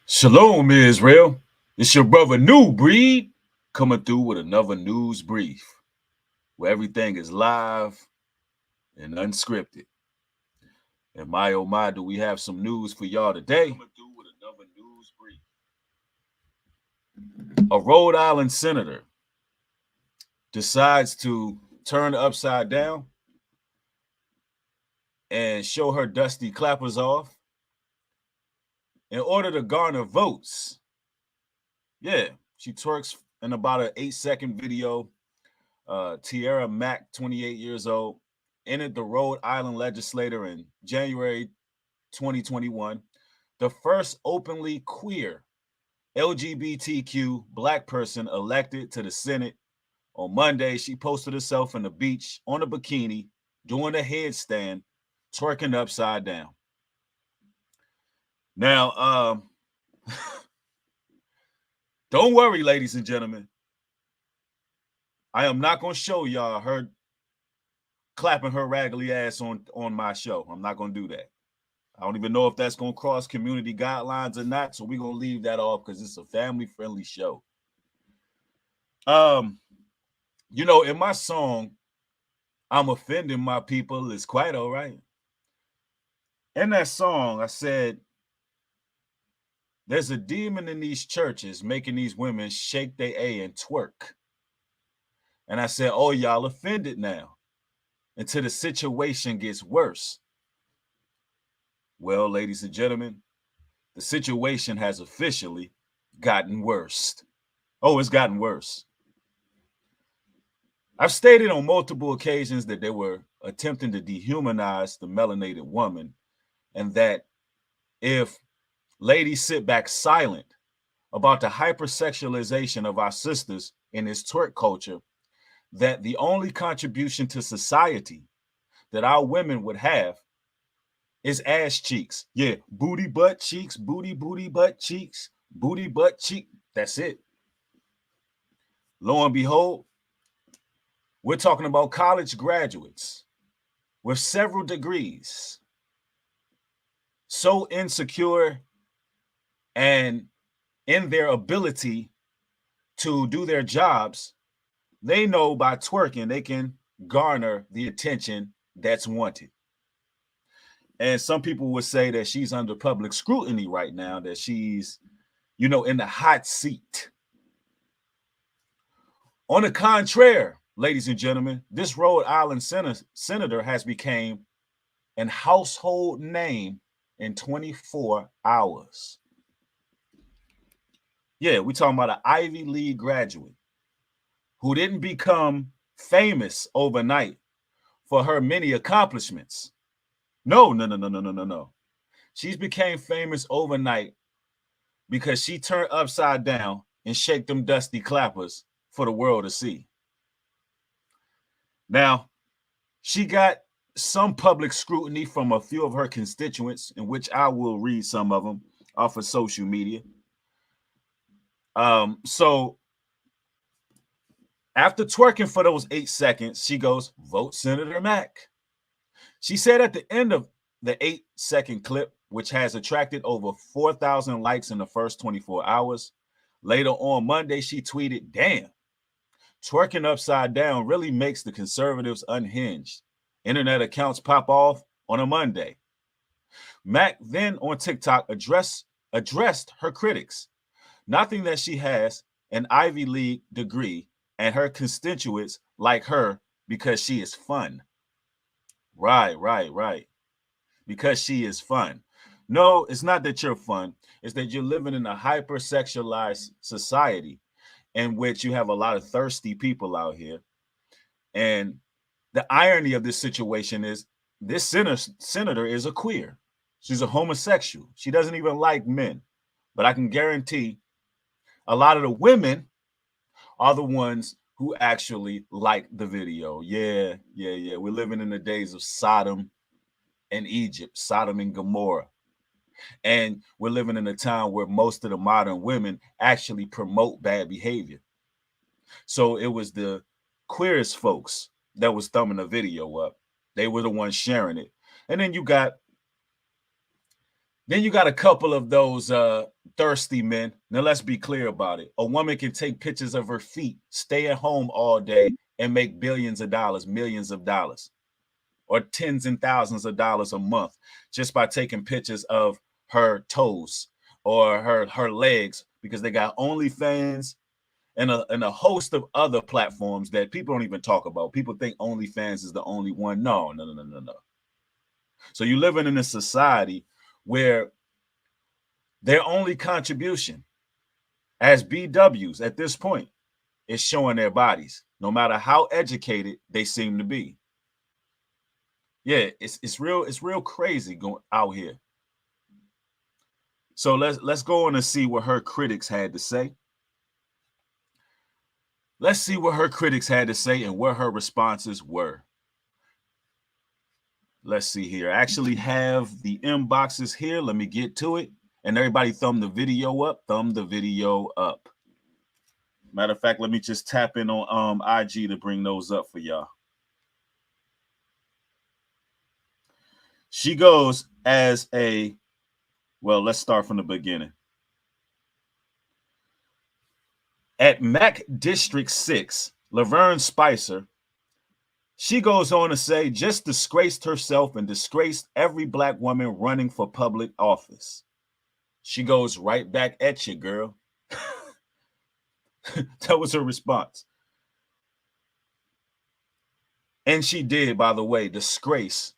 Shalom, Israel. It's your brother New Breed coming through with another news brief where everything is live and unscripted. And my oh my, do we have some news for y'all today? Coming through with another news brief. A Rhode Island senator decides to turn upside down and show her dusty clappers off in order to garner votes. Yeah, she twerks in about an 8-second video. Tierra Mack, 28 years old, entered the Rhode Island legislature in January 2021, the first openly queer LGBTQ black person elected to the Senate. On Monday, she posted herself on the beach on a bikini, doing a headstand, twerking upside down. Now, don't worry, ladies and gentlemen. I am not going to show y'all her clapping her raggedy ass on my show. I'm not going to do that. I don't even know if that's going to cross community guidelines or not, so we're going to leave that off because it's a family-friendly show. In my song, I'm offending my people, it's quite all right. In that song, I said, there's a demon in these churches making these women shake their A and twerk. And I said, oh, y'all offended now until the situation gets worse. Well, ladies and gentlemen, the situation has officially gotten worse. Oh, it's gotten worse. I've stated on multiple occasions that they were attempting to dehumanize the melanated woman, and that if ladies sit back silent about the hypersexualization of our sisters in this twerk culture, that the only contribution to society that our women would have is ass cheeks. Yeah, booty, butt cheeks, booty, butt cheeks, booty, butt cheek. That's it. Lo and behold, we're talking about college graduates with several degrees, so insecure and in their ability to do their jobs, they know by twerking they can garner the attention that's wanted. And some people would say that she's under public scrutiny right now, that she's, in the hot seat. On the contrary, ladies and gentlemen, this Rhode Island senator has become a household name in 24 hours. Yeah, we're talking about an Ivy League graduate who didn't become famous overnight for her many accomplishments. No. She's became famous overnight because she turned upside down and shake them dusty clappers for the world to see. Now, she got some public scrutiny from a few of her constituents, in which I will read some of them off of social media. So after twerking for those 8 seconds, she goes, vote Senator Mack. She said at the end of the 8-second clip, which has attracted over 4,000 likes in the first 24 hours. Later on Monday, she tweeted, damn, twerking upside down really makes the conservatives unhinged. Internet accounts pop off on a Monday. Mack then on TikTok addressed her critics. Nothing that she has an Ivy League degree and her constituents like her because she is fun. Right. Because she is fun. No, it's not that you're fun. It's that you're living in a hypersexualized society in which you have a lot of thirsty people out here. And the irony of this situation is this senator is a queer. She's a homosexual. She doesn't even like men. But I can guarantee a lot of the women are the ones who actually like the video. Yeah. We're living in the days of Sodom and Egypt, Sodom and Gomorrah. And we're living in a time where most of the modern women actually promote bad behavior. So it was the queerest folks that was thumbing the video up. They were the ones sharing it. And then you got Then you got a couple of those thirsty men. Now, let's be clear about it. A woman can take pictures of her feet, stay at home all day, and make billions of dollars, millions of dollars, or tens and thousands of dollars a month just by taking pictures of her toes or her legs, because they got OnlyFans and a host of other platforms that people don't even talk about. People think OnlyFans is the only one. No, no, no, no, no, no. So you're living in a society where their only contribution as BWs at this point is showing their bodies, no matter how educated they seem to be. Yeah, it's real crazy going out here. So let's go on and see what her critics had to say. Let's see what her critics had to say and what her responses were. Let's see here. I actually have the inboxes here. Let me get to it. And everybody thumb the video up. Thumb the video up. Matter of fact, let me just tap in on IG to bring those up for y'all. She goes as a, well, let's start from the beginning. At Mac District 6, Laverne Spicer, she goes on to say, just disgraced herself and disgraced every black woman running for public office. She goes right back at you, girl. That was her response. And she did, by the way, disgrace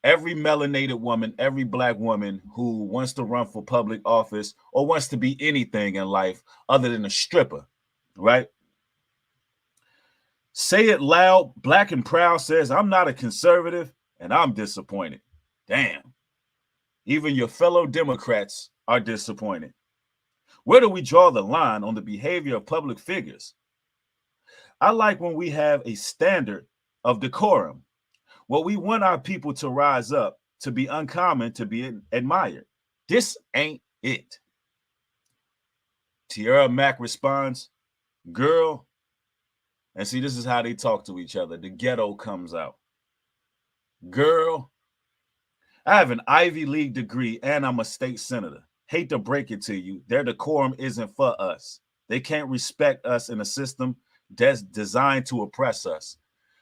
every melanated woman, every black woman who wants to run for public office or wants to be anything in life other than a stripper, right? Say it loud, black and proud says, I'm not a conservative and I'm disappointed. Damn. Even your fellow Democrats are disappointed. Where do we draw the line on the behavior of public figures? I like when we have a standard of decorum. Well, we want our people to rise up, to be uncommon, to be admired. This ain't it. Tierra Mack responds, girl, and see, this is how they talk to each other. The ghetto comes out. Girl, I have an Ivy League degree and I'm a state senator. Hate to break it to you, their decorum isn't for us. They can't respect us in a system that's designed to oppress us.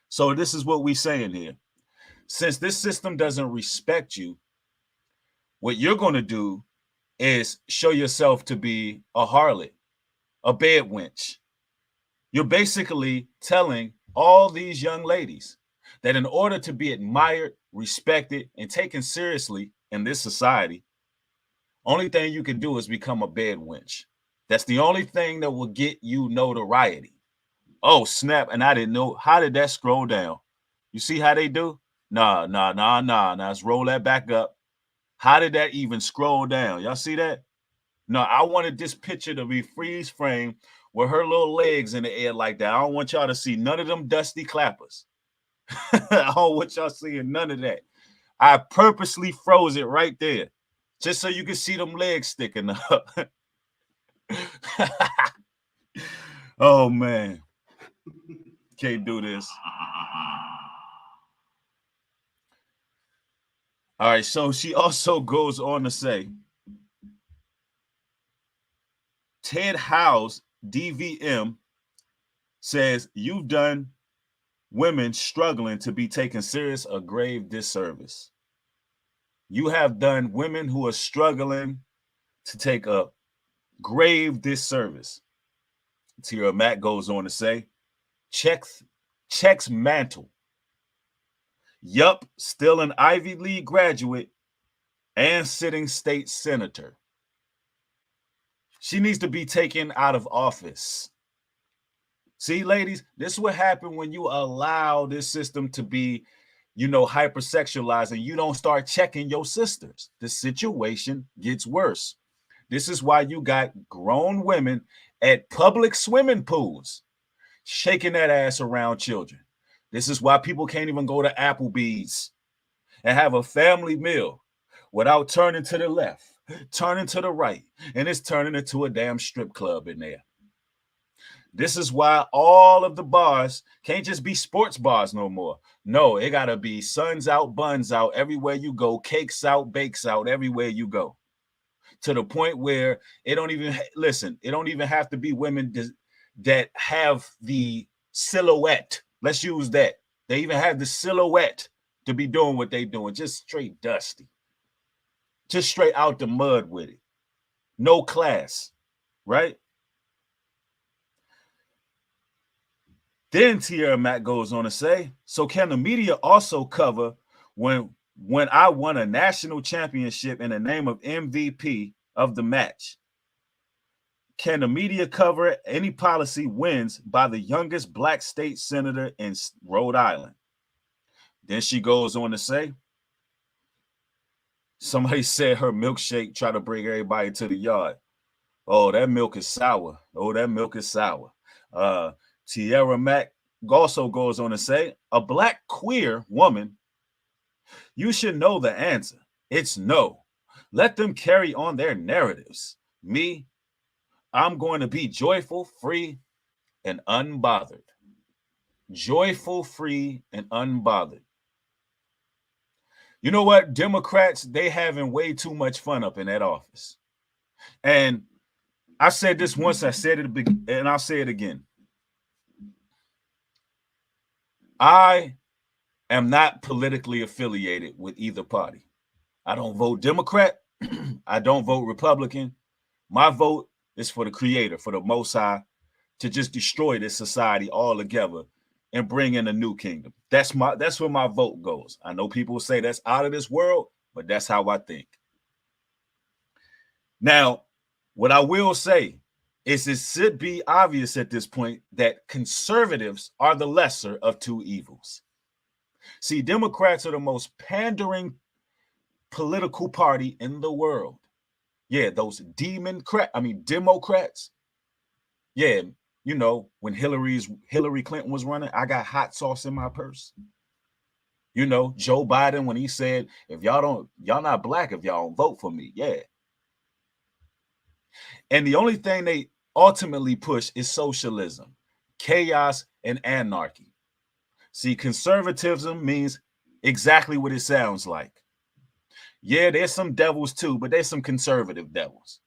So this is what we're saying here. Since this system doesn't respect you, what you're going to do is show yourself to be a harlot, a bed wench. You're basically telling all these young ladies that in order to be admired, respected, and taken seriously in this society, only thing you can do is become a bed wench. That's the only thing that will get you notoriety. Oh, snap. And I didn't know. How did that scroll down? You see how they do? Nah. Now let's roll that back up. How did that even scroll down? Y'all see that? No, I wanted this picture to be freeze frame with her little legs in the air like that. I don't want y'all to see none of them dusty clappers. I don't want y'all seeing none of that. I purposely froze it right there just so you can see them legs sticking up. Oh, man. Can't do this. All right, so she also goes on to say, Ted Howe's DVM says, you've done women struggling to be taken serious a grave disservice. You have done women who are struggling to take a grave disservice. Tierra Mack goes on to say, checks mantle. Yup, still an Ivy League graduate and sitting state senator. She needs to be taken out of office. See, ladies, this is what happens when you allow this system to be, hypersexualized and you don't start checking your sisters. The situation gets worse. This is why you got grown women at public swimming pools shaking that ass around children. This is why people can't even go to Applebee's and have a family meal without turning to the left, turning to the right, and it's turning into a damn strip club in there. This is why all of the bars can't just be sports bars no more. No, it got to be suns out, buns out, everywhere you go, cakes out, bakes out, everywhere you go. To the point where it don't even, listen, it don't even have to be women that have the silhouette. Let's use that. They even have the silhouette to be doing what they doing, just straight dusty. Just straight out the mud with it. No class, right? Then Tierra Mack goes on to say, so can the media also cover when I won a national championship in the name of MVP of the match? Can the media cover any policy wins by the youngest black state senator in Rhode Island? Then she goes on to say, somebody said her milkshake tried to bring everybody to the yard. Oh, that milk is sour. Oh, that milk is sour. Tierra Mack also goes on to say, a black queer woman, you should know the answer. It's no. Let them carry on their narratives. Me, I'm going to be joyful, free, and unbothered. Joyful, free, and unbothered. You know what? Democrats, they having way too much fun up in that office. And I said this once, I said it, and I'll say it again. I am not politically affiliated with either party. I don't vote Democrat. I don't vote Republican. My vote is for the Creator, for the Most High, to just destroy this society altogether and bring in a new kingdom. That's where my vote goes. I know people say that's out of this world, but that's how I think. Now, what I will say is it should be obvious at this point that conservatives are the lesser of two evils. See, Democrats are the most pandering political party in the world. Yeah, those Democrats. Yeah, you know, when Hillary Clinton was running, I got hot sauce in my purse. You know, Joe Biden, when he said, if y'all not black if y'all don't vote for me. Yeah. And the only thing they ultimately push is socialism, chaos, and anarchy. See, conservatism means exactly what it sounds like. Yeah, there's some devils too, but there's some conservative devils.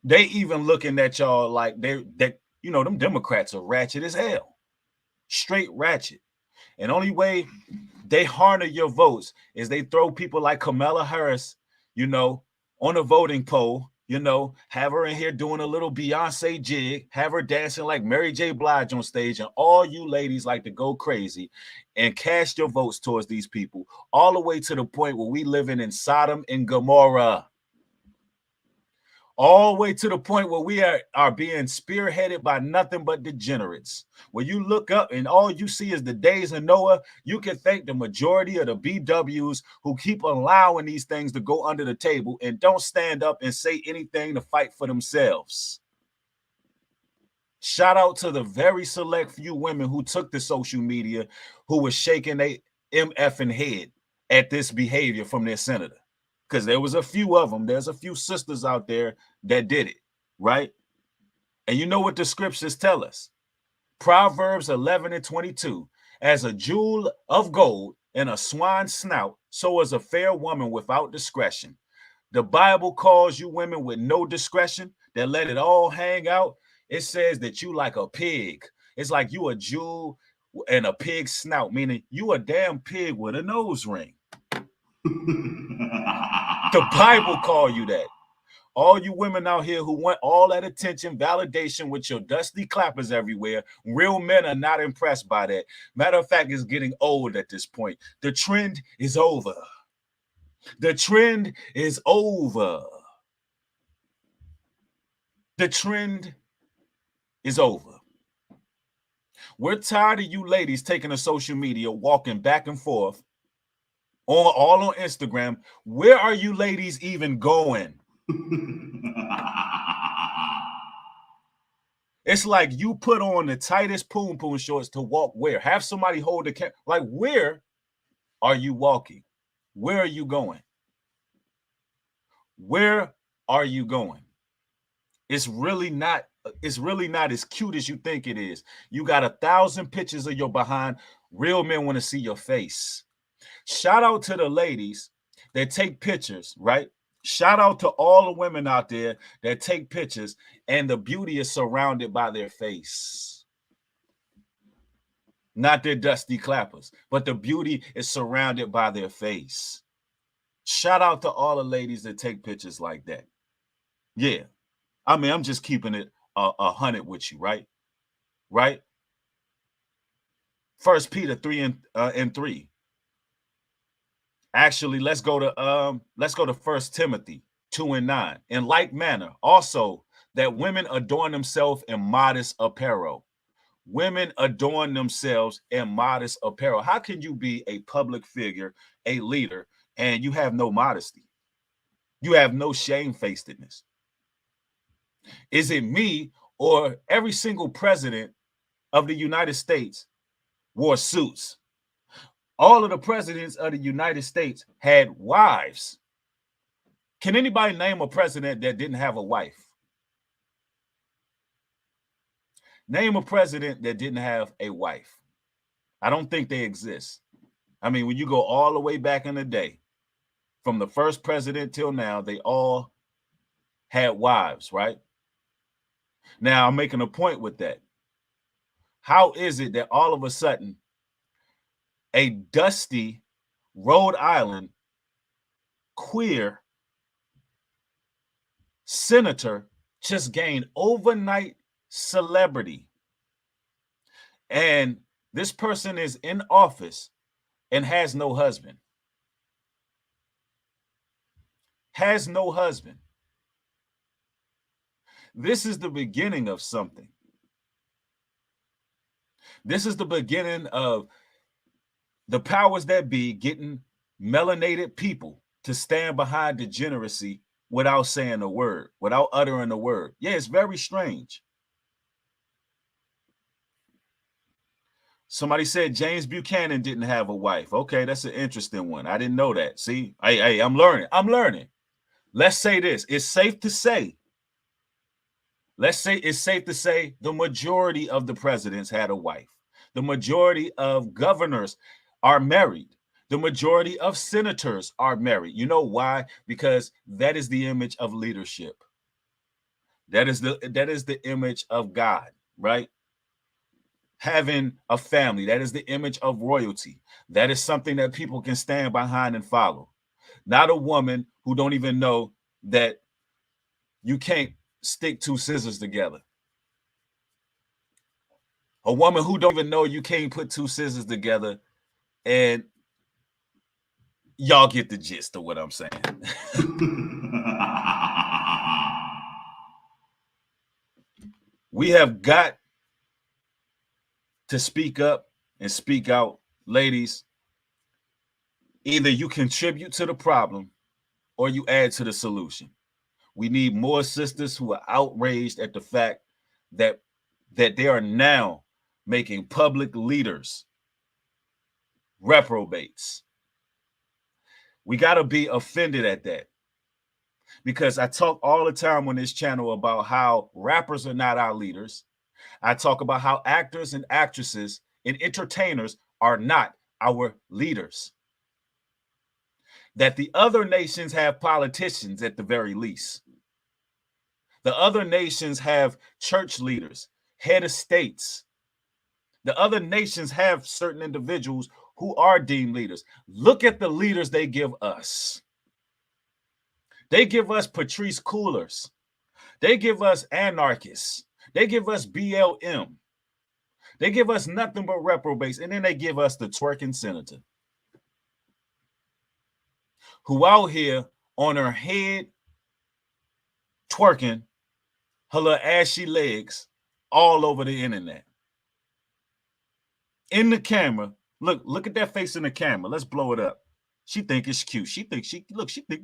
They even looking at y'all like you know, them Democrats are ratchet as hell. Straight ratchet. And only way they harness your votes is they throw people like Kamala Harris, you know, on a voting poll, you know, have her in here doing a little Beyonce jig, have her dancing like Mary J. Blige on stage, and all you ladies like to go crazy and cast your votes towards these people, all the way to the point where we living in Sodom and Gomorrah. All the way to the point where we are being spearheaded by nothing but degenerates. When you look up and all you see is the days of Noah, you can thank the majority of the BWs who keep allowing these things to go under the table and don't stand up and say anything to fight for themselves. Shout out to the very select few women who took to social media who were shaking their MFing head at this behavior from their senator. Because there was a few of them. There's a few sisters out there that did it, right? And you know what the scriptures tell us? Proverbs 11:22, as a jewel of gold in a swine's snout, so is a fair woman without discretion. The Bible calls you women with no discretion that let it all hang out. It says that you like a pig. It's like you a jewel and a pig's snout, meaning you a damn pig with a nose ring. The Bible call you that. All you women out here who want all that attention, validation with your dusty clappers everywhere, real men are not impressed by that. Matter of fact, it's getting old at this point. The trend is over. The trend is over. The trend is over. We're tired of you ladies taking to social media, walking back and forth, all on Instagram. Where are you ladies even going? It's like you put on the tightest poon shorts to walk where? Have somebody hold the camera. Like, where are you walking? Where are you going? Where are you going? It's really not it's really not as cute as you think it is. You got 1,000 pictures of your behind. Real men want to see your face. Shout out to the ladies that take pictures, right? Shout out to all the women out there that take pictures and the beauty is surrounded by their face. Not their dusty clappers, but the beauty is surrounded by their face. Shout out to all the ladies that take pictures like that. Yeah. I mean, I'm just keeping it 100 with you, right? Right? 1 Peter 3:3. Actually, let's go to 1 Timothy 2:9. In like manner, also that women adorn themselves in modest apparel. Women adorn themselves in modest apparel. How can you be a public figure, a leader, and you have no modesty? You have no shamefacedness. Is it me or every single president of the United States wore suits? All of the presidents of the United States had wives. Can anybody name a president that didn't have a wife? Name a president that didn't have a wife. I don't think they exist. I mean, when you go all the way back in the day, from the first president till now, they all had wives, right? Now, I'm making a point with that. How is it that all of a sudden a dusty Rhode Island queer senator just gained overnight celebrity? And this person is in office and has no husband. Has no husband. This is the beginning of something. This is the beginning of the powers that be getting melanated people to stand behind degeneracy without saying a word, without uttering a word. Yeah, it's very strange. Somebody said James Buchanan didn't have a wife. Okay, that's an interesting one. I didn't know that. See, hey, I'm learning. I'm learning. Let's say this. It's safe to say. Let's say it's safe to say the majority of the presidents had a wife. The majority of governors are married. The majority of senators are married. You know why? Because that is the image of leadership. That is the image of God, right? Having a family, that is the image of royalty. That is something that people can stand behind and follow. Not a woman who don't even know that you can't stick two scissors together. A woman who don't even know you can't put two scissors together, and y'all get the gist of what I'm saying. We have got to speak up and speak out. Ladies, either you contribute to the problem or you add to the solution. We need more sisters who are outraged at the fact that they are now making public leaders reprobates. We got to be offended at that, because I talk all the time on this channel about how rappers are not our leaders. I talk about how actors and actresses and entertainers are not our leaders. That the other nations have politicians at the very least. The other nations have church leaders, head of states. The other nations have certain individuals who are deemed leaders. Look at the leaders they give us. They give us Patrice Coolers. They give us anarchists. They give us BLM. They give us nothing but reprobates. And then they give us the twerking senator, who out here on her head twerking her little ashy legs all over the internet. In the camera, look at that face in the camera. Let's blow it up. She think it's cute. She think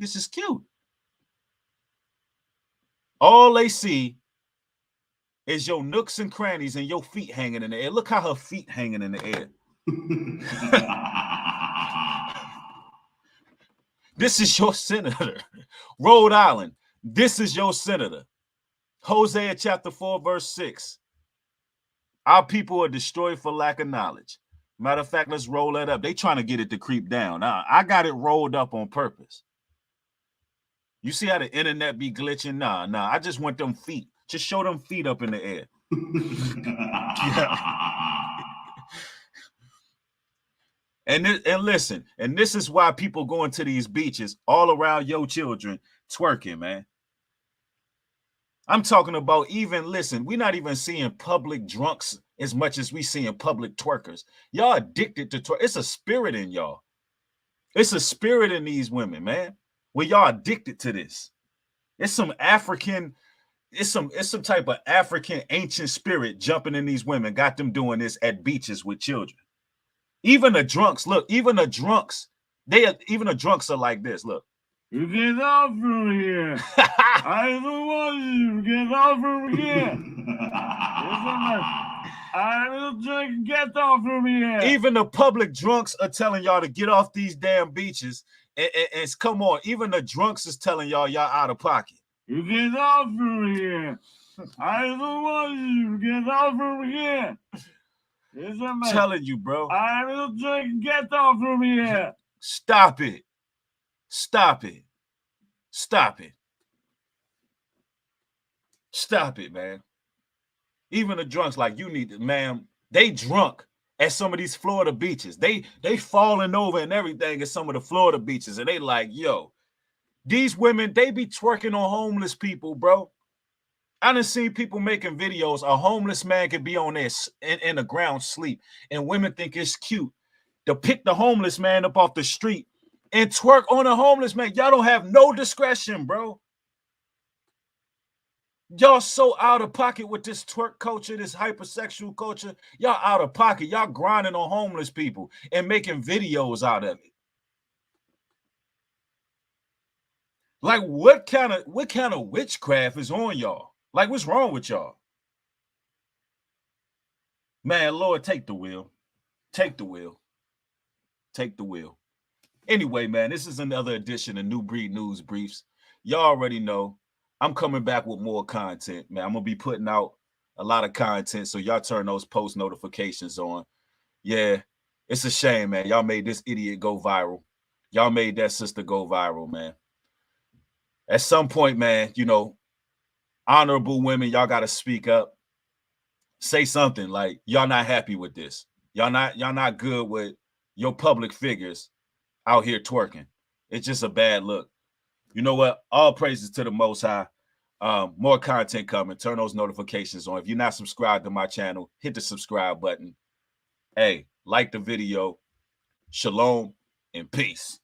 this is cute. All they see is your nooks and crannies and your feet hanging in the air. Look how her feet hanging in the air. This is your senator. Rhode Island, this is your senator. Hosea chapter 4, verse 6. Our people are destroyed for lack of knowledge. Matter of fact, let's roll that up. They trying to get it to creep down. I got it rolled up on purpose. You see how the internet be glitching? Nah. I just want them feet. Just show them feet up in the air. Yeah. And listen, and this is why people go into these beaches all around your children twerking, man. I'm talking about even, listen, we're not even seeing public drunks as much as we seeing public twerkers. Y'all addicted to twerk. It's a spirit in y'all. It's a spirit in these women, man. Where y'all addicted to this. It's some African, it's some type of African ancient spirit jumping in these women, got them doing this at beaches with children. Even the drunks, look, even the drunks are like this. Look. You get off from here. I don't want you to get off from here. I will just get off from here. Even the public drunks are telling y'all to get off these damn beaches. And come on, even the drunks is telling y'all out of pocket. You get off from here. I don't want you to get off from here. Telling you, bro. I will just get off from here. Stop it. Stop it. Stop it. Stop it, man. Even the drunks, like, you need to, man, they drunk at some of these Florida beaches. They falling over and everything at some of the Florida beaches. And they like, yo, these women, they be twerking on homeless people, bro. I done seen people making videos. A homeless man could be on there in the ground sleep. And women think it's cute to pick the homeless man up off the street and twerk on a homeless man. Y'all don't have no discretion, bro. Y'all so out of pocket with this twerk culture, this hypersexual culture. Y'all out of pocket. Y'all grinding on homeless people and making videos out of it. Like, what kind of witchcraft is on y'all? Like, what's wrong with y'all? Man, Lord, take the wheel. Take the wheel. Take the wheel. Anyway, man, this is another edition of New Breed News Briefs. Y'all already know I'm coming back with more content, man. I'm going to be putting out a lot of content, so y'all turn those post notifications on. Yeah, it's a shame, man. Y'all made this idiot go viral. Y'all made that sister go viral, man. At some point, man, you know, honorable women, y'all got to speak up. Say something like, y'all not happy with this. Y'all not good with your public figures out here twerking. It's just a bad look. You know what? All praises to the Most High. More content coming. Turn those notifications on. If you're not subscribed to my channel, hit the subscribe button. Hey, like the video. Shalom and peace.